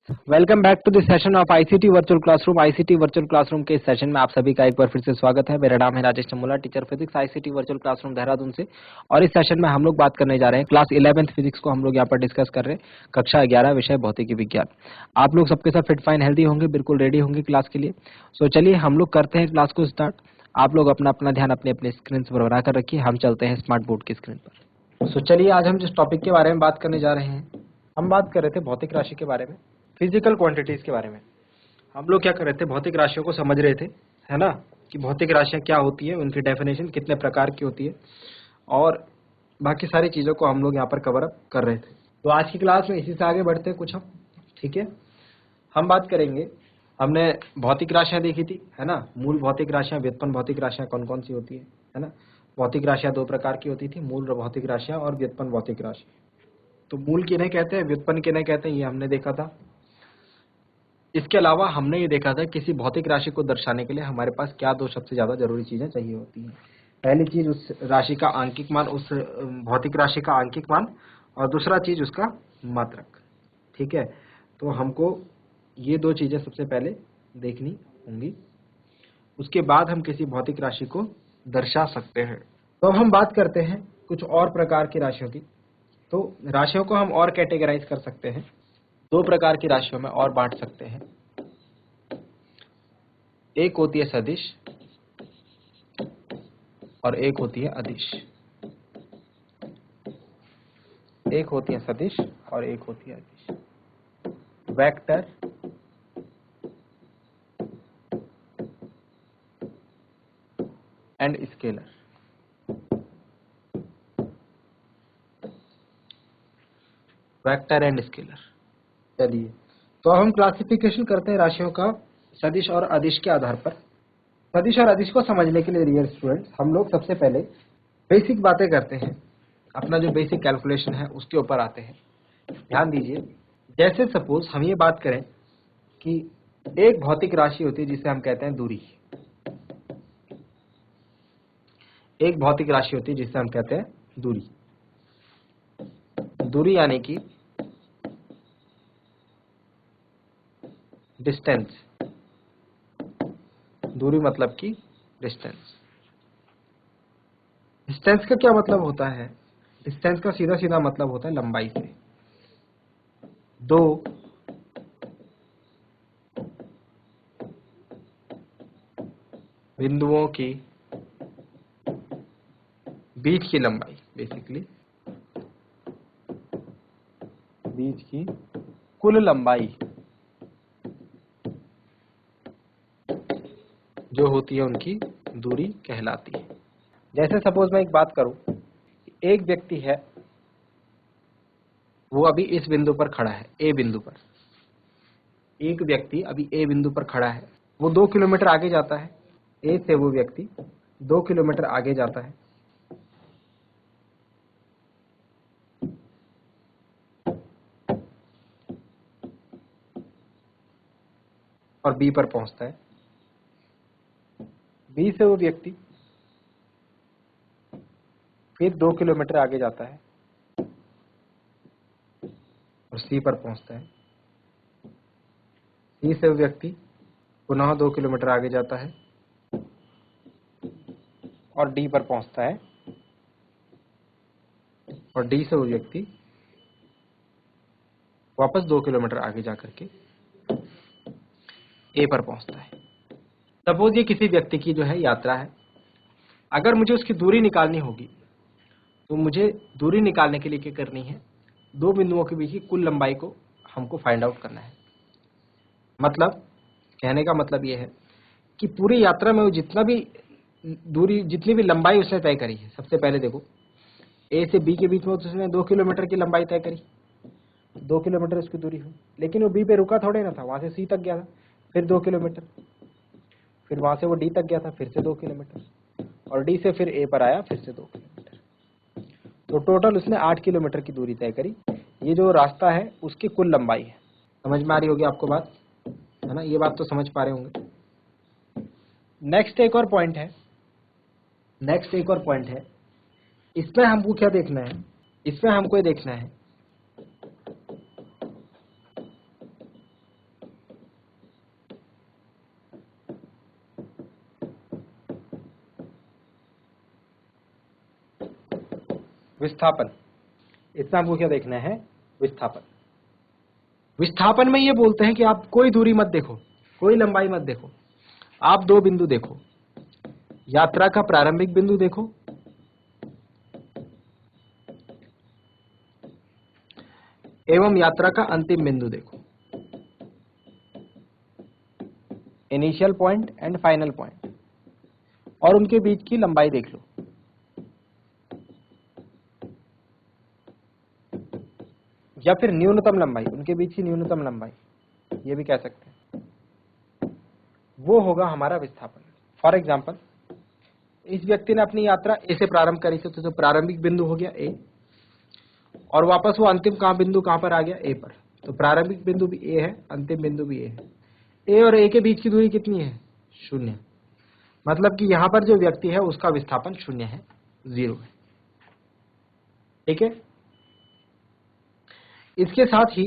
Welcome back to the session of ICT virtual classroom. ICT virtual classroom के इस session में आप सभी का एक बार फिर से स्वागत है। मेरा नाम है Rajesh Chamula, teacher physics ICT virtual classroom Dehradun से। और इस सेशन में हम लोग बात करने जा रहे हैं क्लास 11th फिजिक्स को हम लोग यहाँ पर डिस्कस कर रहे हैं। कक्षा 11 विषय भौतिकी विज्ञान। आप लोग सबके साथ फिट फाइन हेल्दी होंगे, बिल्कुल रेडी होंगे क्लास के लिए। सो चलिए हम लोग करते हैं क्लास को स्टार्ट। आप लोग अपना अपना ध्यान अपने अपने स्क्रीन पर बना कर रखिए। हम चलते हैं स्मार्ट बोर्ड की स्क्रीन पर। सो चलिए आज हम जिस टॉपिक के बारे में बात करने जा रहे हैं, हम बात कर रहे थे भौतिक राशि के बारे में, फिजिकल क्वांटिटीज के बारे में। हम लोग क्या कर रहे थे, भौतिक राशियों को समझ रहे थे, है ना, कि भौतिक राशियां क्या होती है, उनकी डेफिनेशन कितने प्रकार की होती है और बाकी सारी चीजों को हम लोग यहाँ पर कवर अप कर रहे थे। तो आज की क्लास में इसी से आगे बढ़ते हैं कुछ हम, ठीक है। हम बात करेंगे, हमने भौतिक राशियां देखी थी, है ना, मूल भौतिक राशियां, व्युत्पन्न भौतिक राशियां कौन कौन सी होती है ना। भौतिक राशियां दो प्रकार की होती थी, मूल भौतिक राशियां और व्युत्पन्न भौतिक राशि। तो मूल किन्हें कहते हैं, व्युत्पन्न किन्हें कहते हैं, ये हमने देखा था। इसके अलावा हमने ये देखा था किसी भौतिक राशि को दर्शाने के लिए हमारे पास क्या दो सबसे ज्यादा जरूरी चीजें चाहिए होती हैं। पहली चीज उस राशि का आंकिक मान, उस भौतिक राशि का आंकिक मान, और दूसरा चीज उसका मात्रक, ठीक है। तो हमको ये दो चीजें सबसे पहले देखनी होंगी, उसके बाद हम किसी भौतिक राशि को दर्शा सकते हैं। तो अब हम बात करते हैं कुछ और प्रकार की राशियों की। तो राशियों को हम और कैटेगराइज कर सकते हैं, दो प्रकार की राशियों में और बांट सकते हैं। एक होती है सदिश और एक होती है अदिश। एक होती है सदिश और एक होती है अदिश। Vector and scalar. Vector and scalar. चलिए, तो अब हम क्लासिफिकेशन करते हैं राशियों का सदिश और अदिश के आधार पर। सदिश और अदिश को समझने के लिए डियर स्टूडेंट्स, हम लोग सबसे पहले बेसिक बातें करते हैं, अपना जो बेसिक कैलकुलेशन है उसके ऊपर आते हैं। ध्यान दीजिए, जैसे सपोज हम ये बात करें कि एक भौतिक राशि होती है जिसे हम कहते हैं दूरी। एक भौतिक राशि होती है जिसे हम कहते हैं दूरी। दूरी यानी कि डिस्टेंस। दूरी मतलब कि डिस्टेंस। डिस्टेंस का क्या मतलब होता है? डिस्टेंस का सीधा सीधा मतलब होता है लंबाई से। दो बिंदुओं की बीच की लंबाई, बेसिकली बीच की कुल लंबाई जो होती है उनकी दूरी कहलाती है। जैसे सपोज मैं एक बात करूं, एक व्यक्ति है, वो अभी इस बिंदु पर खड़ा है, ए बिंदु पर। एक व्यक्ति अभी ए बिंदु पर खड़ा है, वो 2 किलोमीटर आगे जाता है। ए से वो व्यक्ति 2 किलोमीटर आगे जाता है और बी पर पहुंचता है। बी से वो व्यक्ति फिर 2 किलोमीटर आगे जाता है और सी पर पहुंचता है। सी से वो व्यक्ति पुनः 2 किलोमीटर आगे जाता है और डी पर पहुंचता है। और डी से वो व्यक्ति वापस 2 किलोमीटर आगे जाकर के ए पर पहुंचता है। सपोज ये किसी व्यक्ति की जो है यात्रा है। अगर मुझे उसकी दूरी निकालनी होगी तो मुझे दूरी निकालने के लिए क्या करनी है, दो बिंदुओं के बीच की कुल लंबाई को हमको फाइंड आउट करना है। मतलब कहने का मतलब ये है कि पूरी यात्रा में वो जितना भी दूरी, जितनी भी लंबाई उसने तय करी है, सबसे पहले देखो ए से बी के बीच में उसने 2 किलोमीटर की लंबाई तय करी, 2 किलोमीटर उसकी दूरी हुई। लेकिन वो बी पे रुका थोड़े ना था, वहां से सी तक गया था, फिर 2 किलोमीटर, फिर वहां से वो डी तक गया था, फिर से 2 किलोमीटर, और डी से फिर ए पर आया, फिर से 2 किलोमीटर। तो टोटल उसने 8 किलोमीटर की दूरी तय करी। ये जो रास्ता है उसकी कुल लंबाई है। समझ में आ रही होगी आपको बात, है ना, ये बात तो समझ पा रहे होंगे। नेक्स्ट एक और पॉइंट है, इसमें हमको क्या देखना है, इसमें हमको ये देखना है विस्थापन, इसमें हमको क्या देखना है, विस्थापन। विस्थापन में ये बोलते हैं कि आप कोई दूरी मत देखो, कोई लंबाई मत देखो, आप दो बिंदु देखो, यात्रा का प्रारंभिक बिंदु देखो एवं यात्रा का अंतिम बिंदु देखो, initial point and final point, और उनके बीच की लंबाई देख लो। या फिर न्यूनतम लंबाई, उनके बीच की न्यूनतम लंबाई, ये भी कह सकते हैं, वो होगा हमारा विस्थापन। फॉर एग्जाम्पल, इस व्यक्ति ने अपनी यात्रा ए से प्रारंभ करी थी, तो जो प्रारंभिक बिंदु हो गया ए, और वापस वो अंतिम बिंदु कहां पर आ गया, ए पर। तो प्रारंभिक बिंदु भी ए है, अंतिम बिंदु भी ए है। ए और ए के बीच की दूरी कितनी है, 0। मतलब कि यहां पर जो व्यक्ति है उसका विस्थापन 0 है, 0 है। ठीक है। इसके साथ ही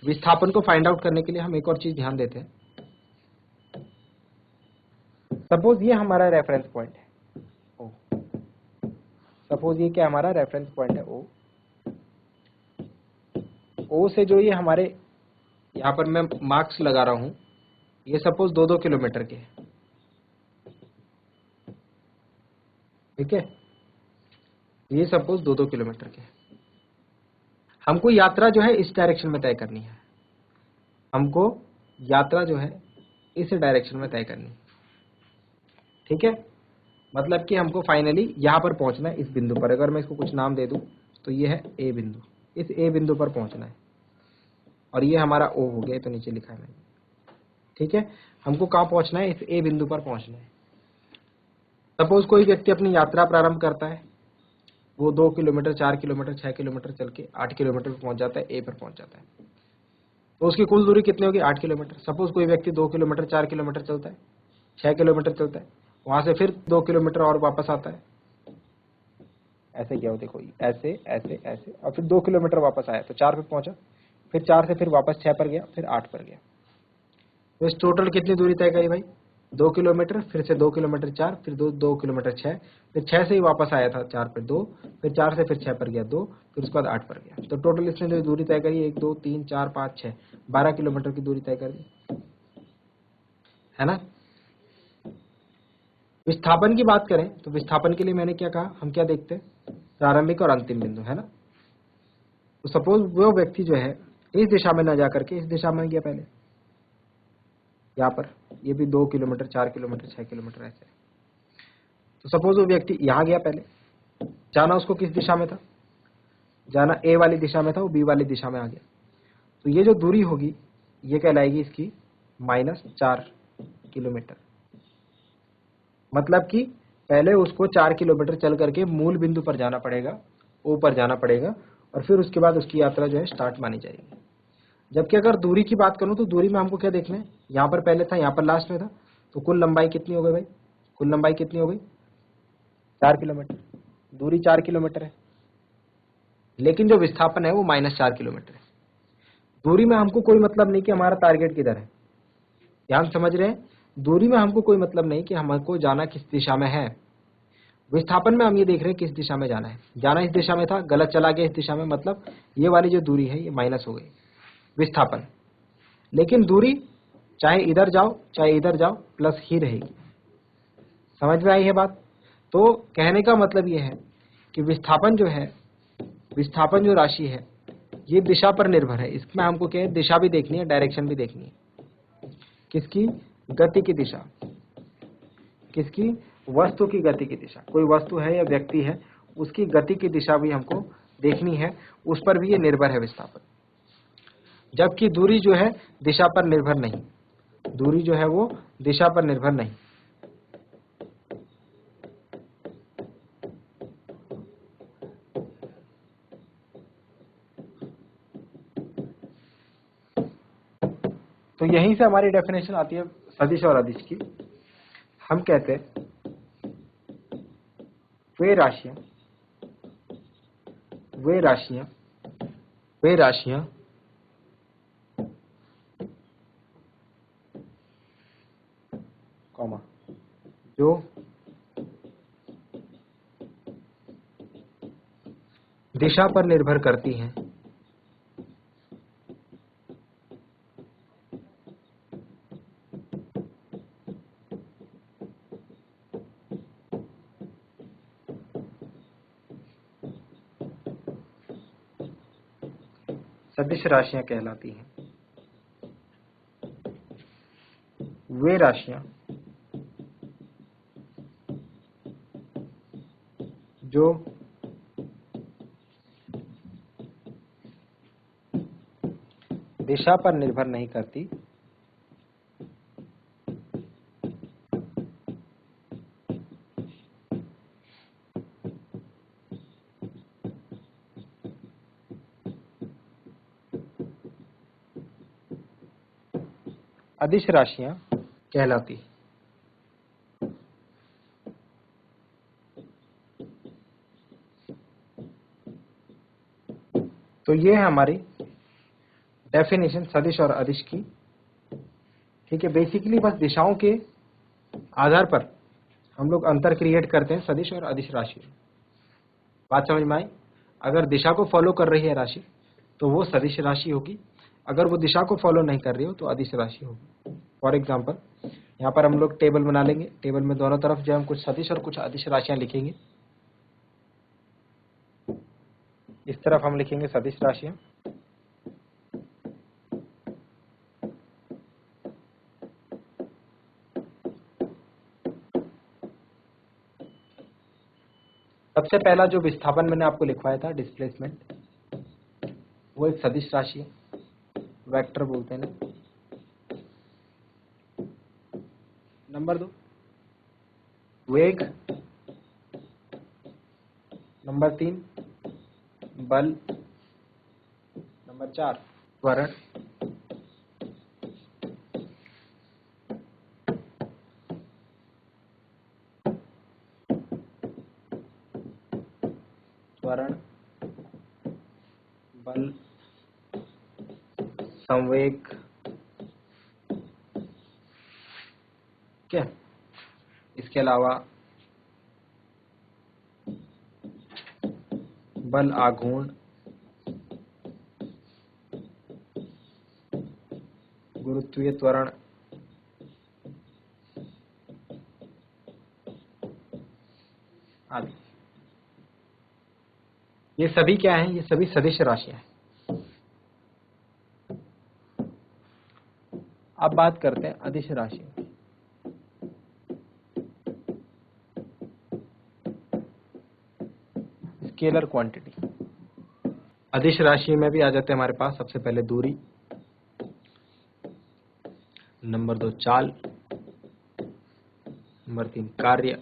विस्थापन को फाइंड आउट करने के लिए हम एक और चीज ध्यान देते हैं। सपोज ये हमारा रेफरेंस पॉइंट है ओ, सपोज ये क्या हमारा रेफरेंस पॉइंट है ओ से जो ये हमारे यहां पर मैं मार्क्स लगा रहा हूं, ये सपोज 2-2 किलोमीटर के है। ठीक है, ये सपोज 2-2 किलोमीटर के है। हमको यात्रा जो है इस डायरेक्शन में तय करनी है, हमको यात्रा जो है इस डायरेक्शन में तय करनी है। ठीक है, मतलब कि हमको फाइनली यहां पर पहुंचना है, इस बिंदु पर। अगर मैं इसको कुछ नाम दे दूं तो ये है ए बिंदु, इस ए बिंदु पर पहुंचना है, और ये हमारा ओ हो गया, तो नीचे लिखा है मैंने। ठीक है, हमको कहां पहुंचना है, इस ए बिंदु पर पहुंचना है। सपोज कोई व्यक्ति अपनी यात्रा प्रारंभ करता है, वो 2 किलोमीटर, 4 किलोमीटर, 6 किलोमीटर चल के 8 किलोमीटर पर पहुंच जाता है, ए पर पहुंच जाता है। तो उसकी कुल दूरी कितनी होगी, 8 किलोमीटर। सपोज कोई व्यक्ति 2 किलोमीटर, 4 किलोमीटर चलता है, 6 किलोमीटर चलता है, वहां से फिर 2 किलोमीटर और वापस आता है। ऐसे क्या हो, देखो ऐसे ऐसे ऐसे, और फिर 2 किलोमीटर वापस आया तो 4 पे पहुंचा, फिर 4 से फिर वापस 6 पर गया, फिर 8 पर गया। तो इस टोटल कितनी दूरी तय करी भाई, 2 किलोमीटर, फिर से 2 किलोमीटर 4, फिर 2 किलोमीटर 6, फिर 6 से ही वापस आया था 4 पे 2, फिर 4 से फिर 6 पर गया 2, फिर उसके बाद 8 पर गया। तो टोटल इसने जो दूरी तय करी 1 2 3 4 5 6, 12 किलोमीटर की दूरी तय कर दी, है ना। विस्थापन की बात करें तो विस्थापन के लिए मैंने क्या कहा, हम क्या देखते हैं, प्रारंभिक और अंतिम बिंदु, है ना। तो सपोज वो व्यक्ति जो है इस दिशा में न जाकर के इस दिशा में गया पहले, यहाँ पर, ये भी 2 किलोमीटर, 4 किलोमीटर, 6 किलोमीटर ऐसे। तो सपोज वो व्यक्ति यहाँ गया पहले, जाना उसको किस दिशा में था, जाना ए वाली दिशा में था, वो बी वाली दिशा में आ गया। तो ये जो दूरी होगी ये कहलाएगी इसकी -4 किलोमीटर। मतलब कि पहले उसको 4 किलोमीटर चल करके मूल बिंदु पर जाना पड़ेगा, ओ पर जाना पड़ेगा, और फिर उसके बाद उसकी यात्रा जो है स्टार्ट मानी जाएगी। जबकि अगर दूरी की बात करूं तो दूरी में हमको क्या देखना है, यहाँ पर पहले था, यहाँ पर लास्ट में था, तो कुल लंबाई कितनी हो गई भाई, कुल लंबाई कितनी हो गई, 4 किलोमीटर। दूरी 4 किलोमीटर है, लेकिन जो विस्थापन है वो -4 किलोमीटर है। दूरी में हमको कोई मतलब नहीं कि हमारा टारगेट किधर है, ध्यान समझ रहे हैं। दूरी में हमको कोई मतलब नहीं कि हमको जाना किस दिशा में है। विस्थापन में हम ये देख रहे हैं किस दिशा में जाना है। जाना इस दिशा में था, गलत चला गया इस दिशा में, मतलब ये वाली जो दूरी है ये माइनस हो गई, विस्थापन। लेकिन दूरी चाहे इधर जाओ चाहे इधर जाओ प्लस ही रहेगी। समझ में आई है बात। तो कहने का मतलब ये है कि विस्थापन जो है, विस्थापन जो राशि है ये दिशा पर निर्भर है। इसमें हमको क्या है, दिशा भी देखनी है, डायरेक्शन भी देखनी है। किसकी, गति की दिशा, किसकी, वस्तु की गति की दिशा। कोई वस्तु है या व्यक्ति है, उसकी गति की दिशा भी हमको देखनी है, उस पर भी ये निर्भर है विस्थापन। जबकि दूरी जो है दिशा पर निर्भर नहीं, दूरी जो है वो दिशा पर निर्भर नहीं। तो यहीं से हमारी डेफिनेशन आती है सदिश और अदिश की। हम कहते हैं वे राशियां वे राशियां वे राशियां कॉमा जो दिशा पर निर्भर करती हैं। सदिश राशियां कहलाती हैं। वे राशियां जो दिशा पर निर्भर नहीं करती, अदिश राशियां कहलाती। तो ये है हमारी डेफिनेशन सदिश और अदिश की। ठीक है, बेसिकली बस दिशाओं के आधार पर हम लोग अंतर क्रिएट करते हैं सदिश और अदिश राशि। बात समझ में आई? अगर दिशा को फॉलो कर रही है राशि तो वो सदिश राशि होगी, अगर वो दिशा को फॉलो नहीं कर रही हो तो अदिश राशि होगी। फॉर एग्जाम्पल यहाँ पर हम लोग टेबल बना लेंगे, टेबल में दोनों तरफ जो हम कुछ सदिश और कुछ अदिश राशियां लिखेंगे। इस तरफ हम लिखेंगे सदिश राशियां, सबसे पहला जो विस्थापन मैंने आपको लिखवाया था डिस्प्लेसमेंट, वो एक सदिश राशि है, वेक्टर बोलते हैं ना। नंबर 2 वेग, नंबर 3 बल, नंबर 4 त्वरण, त्वरण, बल, संवेग। क्या इसके अलावा बल आघूर्ण, गुरुत्वीय त्वरण, आदि। ये सभी क्या हैं? ये सभी सदिश राशियां हैं। अब बात करते हैं अदिश राशियों की। Scalar quantity. अदिश राशि में भी आ जाते हैं हमारे पास सबसे पहले दूरी, नंबर 2 चाल, नंबर 3 कार्य।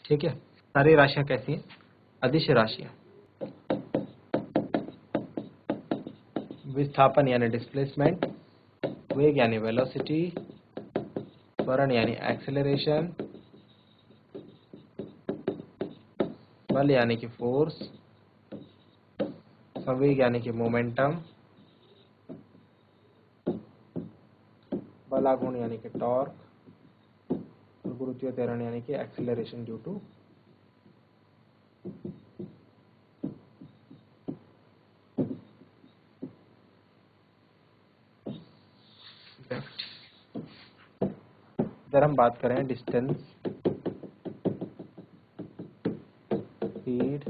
ठीक है, सारी राशियां कैसी हैं? अदिश राशियां। विस्थापन यानी डिस्प्लेसमेंट, वेग यानी वेलोसिटी, त्वरण यानी एक्सेलरेशन, बल यानी कि फोर्स, संवेग यानी कि मोमेंटम, बलाघूर्ण यानी कि टॉर्क, और गुरुत्वीय त्वरण यानी कि एक्सेलरेशन ड्यू टू इधर हम बात करें डिस्टेंस, स्पीड,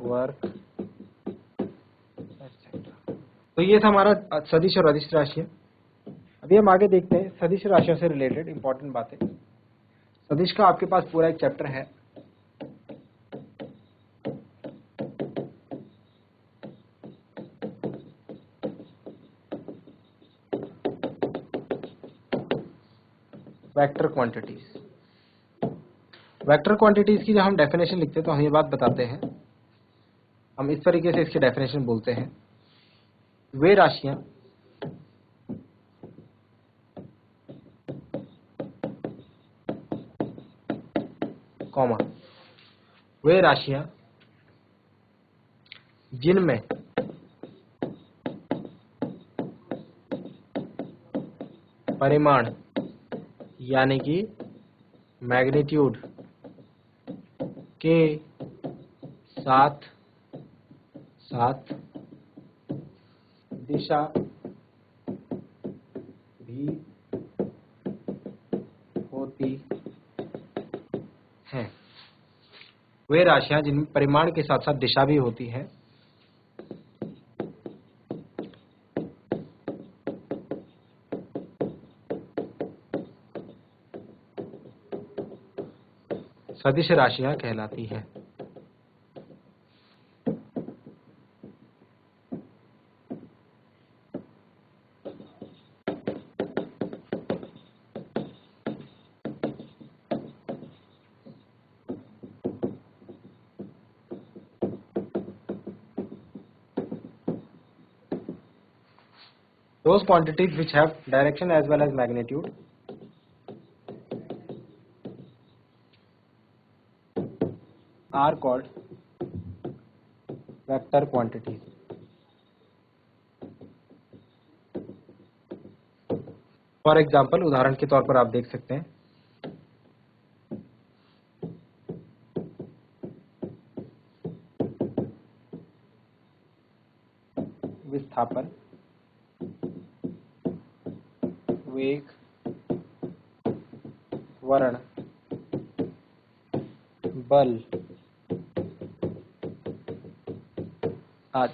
वर्क, एक्सेट्रा। तो ये था हमारा सदिश और अदिश राशियां। अभी हम आगे देखते हैं सदिश राशियों से रिलेटेड इंपॉर्टेंट बातें। सदिश का आपके पास पूरा एक चैप्टर है, वेक्टर क्वांटिटीज। वेक्टर क्वांटिटीज की जब हम डेफिनेशन लिखते हैं तो हम ये बात बताते हैं, हम इस तरीके से इसकी डेफिनेशन बोलते हैं, वे राशियां कॉमा वे राशियां जिनमें परिमाण यानी कि मैग्नीट्यूड के साथ साथ दिशा भी होती है। वे राशियां जिनमें परिमाण के साथ साथ दिशा भी होती है सदिश राशियां कहलाती है। Those quantities which have direction as well as magnitude are called vector quantities. For example, उदाहरण के तौर पर आप देख सकते हैं विस्थापन, वेग, त्वरण, बल आदि।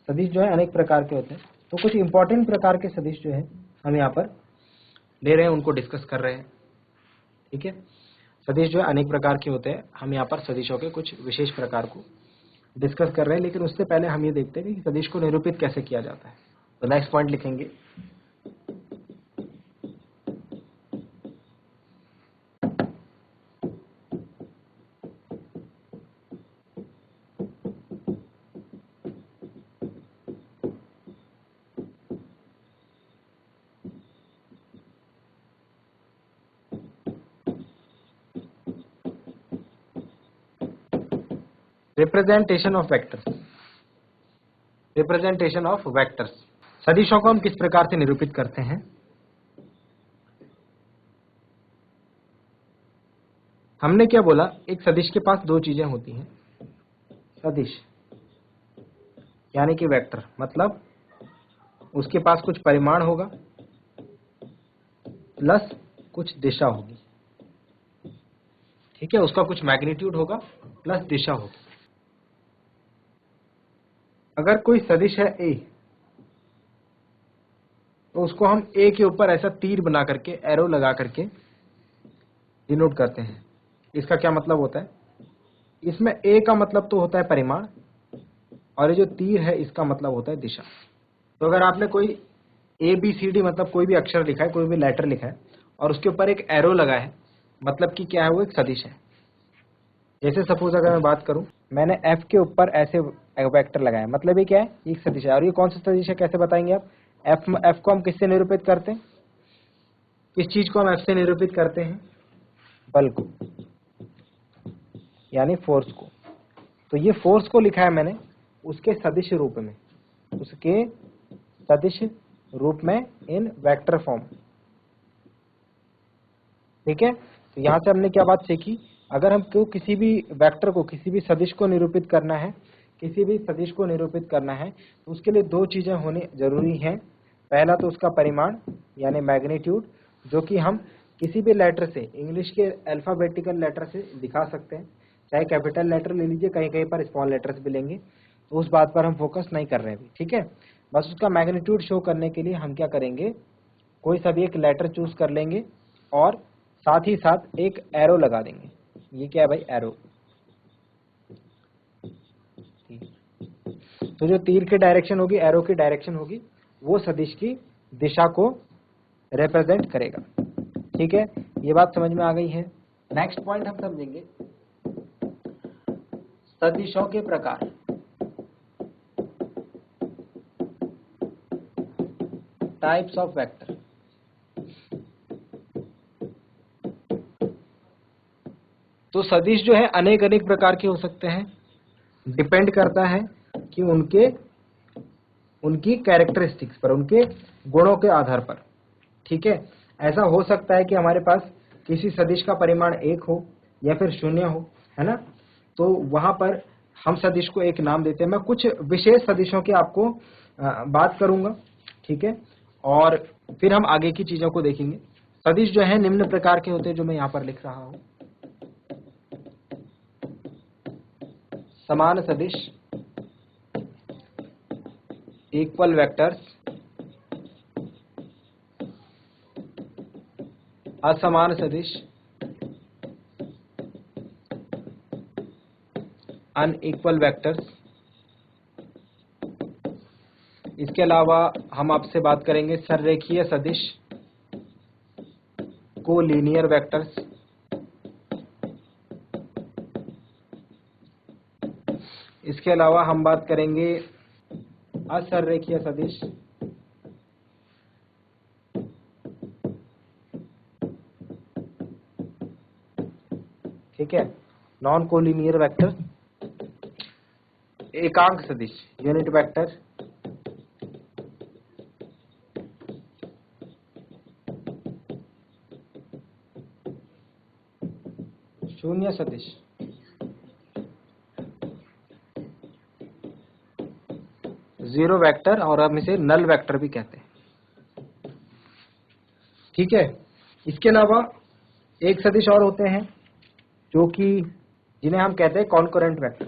सदिश जो है अनेक प्रकार के होते हैं, तो कुछ इंपॉर्टेंट प्रकार के सदिश जो है हम यहाँ पर ले रहे हैं, उनको डिस्कस कर रहे हैं। ठीक है, सदिश जो है अनेक प्रकार के होते हैं, हम यहाँ पर सदिशों के कुछ विशेष प्रकार को डिस्कस कर रहे हैं। लेकिन उससे पहले हम ये देखते हैं कि सदिश को निरूपित कैसे किया जाता है। तो नेक्स्ट पॉइंट लिखेंगे representation of vectors. Representation of vectors, सदिशों को हम किस प्रकार से निरूपित करते हैं। हमने क्या बोला, एक सदिश के पास दो चीजें होती हैं। सदिश यानी कि वेक्टर मतलब उसके पास कुछ परिमाण होगा प्लस कुछ दिशा होगी। ठीक है, उसका कुछ मैग्नीट्यूड होगा प्लस दिशा होगी। अगर कोई सदिश है ए, तो उसको हम ए के ऊपर ऐसा तीर बना करके, एरो लगा करके डिनोट करते हैं। इसका क्या मतलब होता है, इसमें ए का मतलब तो होता है परिमाण, और ये जो तीर है इसका मतलब होता है दिशा। तो अगर आपने कोई ए बी सी डी मतलब कोई भी अक्षर लिखा है, कोई भी लेटर लिखा है, और उसके ऊपर एक एरो लगा है, मतलब कि क्या है, वो एक सदिश है। जैसे सपोज अगर मैं बात करूं, मैंने एफ के ऊपर ऐसे वेक्टर लगाया, मतलब ये क्या है, एक सदिश है। और ये कौन सा सदिश है, कैसे बताएंगे आप। एफ को हम किससे निरूपित करते हैं, किस चीज को हम एफ से निरूपित करते हैं, बल को, यानी फोर्स को। तो ये फोर्स को लिखा है मैंने उसके सदिश रूप में, उसके सदिश रूप में इन वेक्टर फॉर्म। ठीक है, तो यहां से हमने क्या बात सीखी, अगर हमको किसी भी वेक्टर को, किसी भी सदिश को निरूपित करना है, किसी भी सदिश को निरूपित करना है, तो उसके लिए दो चीजें होनी जरूरी हैं। पहला तो उसका परिमाण यानी मैग्नीट्यूड, जो कि हम किसी भी लेटर से, इंग्लिश के अल्फाबेटिकल लेटर से दिखा सकते हैं। चाहे कैपिटल लेटर ले लीजिए, कहीं कहीं पर स्मॉल लेटर्स भी लेंगे, तो उस बात पर हम फोकस नहीं कर रहे हैं अभी। ठीक है, बस उसका मैग्नीट्यूड शो करने के लिए हम क्या करेंगे, कोई सा भी एक लेटर चूज कर लेंगे और साथ ही साथ एक एरो लगा देंगे। ये क्या है भाई, एरो। तो जो तीर की डायरेक्शन होगी, एरो की डायरेक्शन होगी, वो सदिश की दिशा को रिप्रेजेंट करेगा। ठीक है, ये बात समझ में आ गई है। नेक्स्ट पॉइंट हम समझेंगे सदिशों के प्रकार। Types of vector. तो सदिश जो है अनेक अनेक प्रकार के हो सकते हैं, डिपेंड करता है कि उनकी कैरेक्टरिस्टिक्स पर, उनके गुणों के आधार पर। ठीक है, ऐसा हो सकता है कि हमारे पास किसी सदिश का परिमाण 1 हो या फिर 0 हो, है ना। तो वहां पर हम सदिश को एक नाम देते हैं। मैं कुछ विशेष सदिशों की आपको बात करूंगा, ठीक है, और फिर हम आगे की चीजों को देखेंगे। सदिश जो है निम्न प्रकार के होते हैं, जो मैं यहाँ पर लिख रहा हूं। समान सदिश, इक्वल वेक्टर्स, असमान सदिश, अनइक्वल वेक्टर्स। इसके अलावा हम आपसे बात करेंगे सररेखीय सदिश, कोलीनियर वेक्टर्स। इसके अलावा हम बात करेंगे असररेखीय सदिश, ठीक है, नॉन कोलिनियर वेक्टर। एकांक सदिश, यूनिट वेक्टर। शून्य सदिश, जीरो वेक्टर, और हम इसे नल वेक्टर भी कहते हैं, ठीक है। इसके अलावा एक सदिश और होते हैं जो कि जिन्हें हम कहते हैं कॉन्करेंट वेक्टर।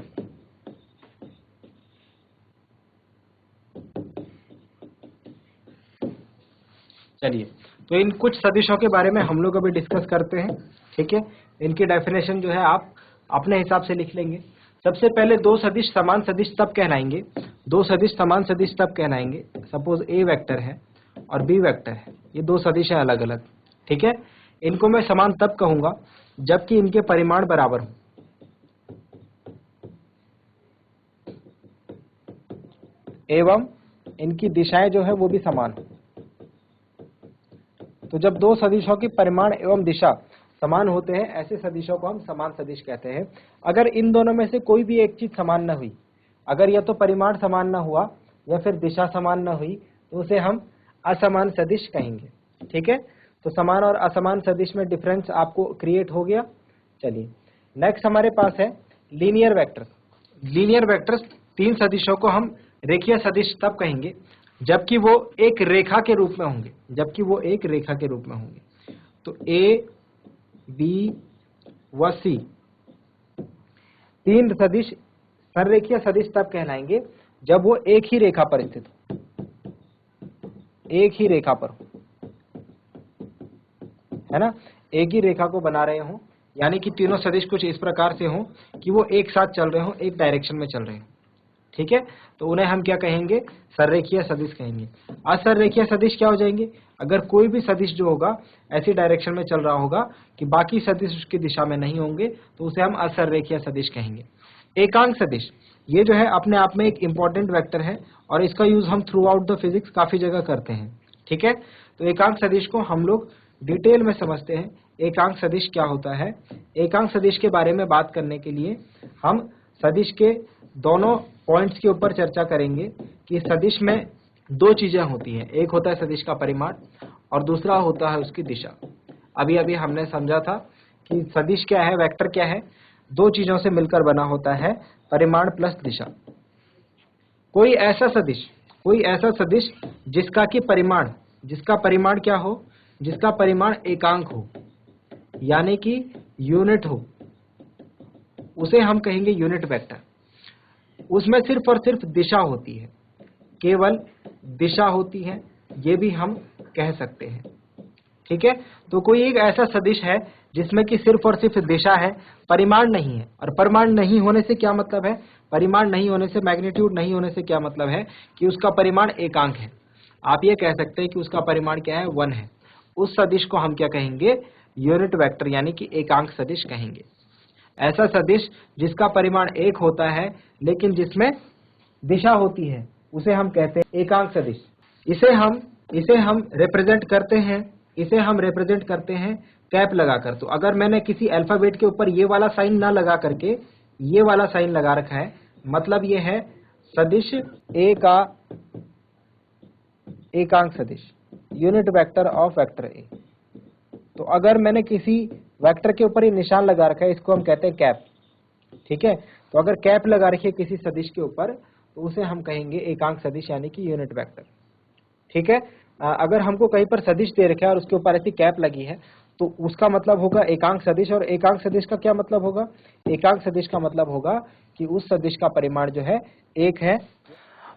चलिए, तो इन कुछ सदिशों के बारे में हम लोग अभी डिस्कस करते हैं, ठीक है। इनकी डेफिनेशन जो है आप अपने हिसाब से लिख लेंगे। सबसे पहले दो सदिश समान सदिश तब कहलाएंगे, दो सदिश समान सदिश तब कहलाएंगे, सपोज ए वेक्टर है और बी वेक्टर है, ये दो सदिश है अलग अलग, ठीक है। इनको मैं समान तब कहूंगा जबकि इनके परिमाण बराबर हो, एवं इनकी दिशाएं जो है वो भी समान हो। तो जब दो सदिशों की परिमाण एवं दिशा समान होते हैं, ऐसे सदिशों को हम समान सदिश कहते हैं। अगर इन दोनों में से कोई भी एक चीज समान न हुई, अगर या तो परिमाण समान न हुआ या फिर दिशा समान न हुई, तो उसे हम असमान सदिश कहेंगे, ठीक है। तो समान और असमान सदिश में डिफरेंस आपको क्रिएट हो गया। चलिए, नेक्स्ट हमारे पास है लीनियर वेक्टर। लीनियर वेक्टर्स, तीन सदिशों को हम रेखीय सदिश तब कहेंगे जबकि वो एक रेखा के रूप में होंगे, जबकि वो एक रेखा के रूप में होंगे। तो ए, बी व सी तीन सदिश सररेखीय सदिश तब कहलाएंगे जब वो एक ही रेखा पर स्थित हो, एक ही रेखा पर हो, है ना, एक ही रेखा को बना रहे हो, यानी कि तीनों सदिश कुछ इस प्रकार से हो कि वो एक साथ चल रहे हो, एक डायरेक्शन में चल रहे हो, ठीक है। तो उन्हें हम क्या कहेंगे, सररेखीय सदिश कहेंगे। असररेखीय सदिश क्या हो जाएंगे, अगर कोई भी सदिश जो होगा ऐसी डायरेक्शन में चल रहा होगा कि बाकी सदिश उसकी दिशा में नहीं होंगे, तो उसे हम असररेखीय सदिश कहेंगे। एकांक सदिश, ये जो है अपने आप में एक इंपॉर्टेंट वेक्टर है और इसका यूज हम थ्रू आउट द फिजिक्स काफी जगह करते हैं, ठीक है। तो एकांक सदिश को हम लोग डिटेल में समझते हैं। एकांक सदिश क्या होता है, एकांक सदिश के बारे में बात करने के लिए हम सदिश के दोनों पॉइंट्स के ऊपर चर्चा करेंगे कि सदिश में दो चीजें होती हैं, एक होता है सदिश का परिमाण और दूसरा होता है उसकी दिशा। अभी अभी हमने समझा था कि सदिश क्या है, वेक्टर क्या है, दो चीजों से मिलकर बना होता है, परिमाण प्लस दिशा। कोई ऐसा सदिश जिसका परिमाण क्या हो, जिसका परिमाण एकांक हो, यानी कि यूनिट हो, उसे हम कहेंगे यूनिट वेक्टर। उसमें सिर्फ और सिर्फ दिशा होती है, केवल दिशा होती है, ये भी हम कह सकते हैं, ठीक है। तो कोई एक ऐसा सदिश है जिसमें कि सिर्फ और सिर्फ दिशा है, परिमाण नहीं है। और परिमाण नहीं होने से क्या मतलब है, परिमाण नहीं होने से, मैग्नीट्यूड नहीं होने से क्या मतलब है कि उसका परिमाण एकांक है। आप ये कह सकते हैं कि उसका परिमाण क्या है, 1 है। उस सदिश को हम क्या कहेंगे, यूनिट वेक्टर यानी कि एकांक सदिश कहेंगे। ऐसा सदिश जिसका परिमाण 1 होता है लेकिन जिसमें दिशा होती है, उसे हम कहते हैं एकांक सदिश। इसे हम रिप्रेजेंट करते हैं कैप लगाकर। तो अगर मैंने किसी अल्फाबेट के ऊपर ये वाला साइन ना लगा करके ये वाला साइन लगा रखा है, मतलब ये है सदिश ए का एकांक सदिश, unit vector of vector A. तो अगर मैंने किसी वेक्टर के ऊपर ये निशान लगा रखा है, इसको हम कहते हैं कैप। ठीक है। तो अगर कैप लगा रखी है किसी सदिश के ऊपर तो उसे हम कहेंगे एकांक सदिश यानी कि यूनिट वेक्टर। ठीक है। अगर हमको कहीं पर सदिश दे रखा है और उसके ऊपर ऐसी कैप लगी है तो उसका मतलब होगा एकांक सदिश। और एकांक सदिश का क्या मतलब होगा? एकांक सदिश का मतलब होगा कि उस सदिश का परिमाण जो है एक है।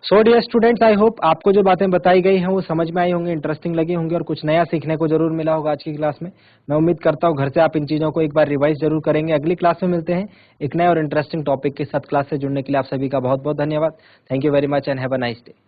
So dear students, I hope आपको जो बातें बताई गई हैं वो समझ में आई होंगी, इंटरेस्टिंग लगी होंगी और कुछ नया सीखने को जरूर मिला होगा आज की क्लास में। मैं उम्मीद करता हूँ घर से आप इन चीजों को एक बार रिवाइज जरूर करेंगे। अगली क्लास में मिलते हैं एक नए और इंटरेस्टिंग टॉपिक के साथ। क्लास से जुड़ने के लिए आप सभी का बहुत बहुत धन्यवाद। Thank you very much and have a nice day.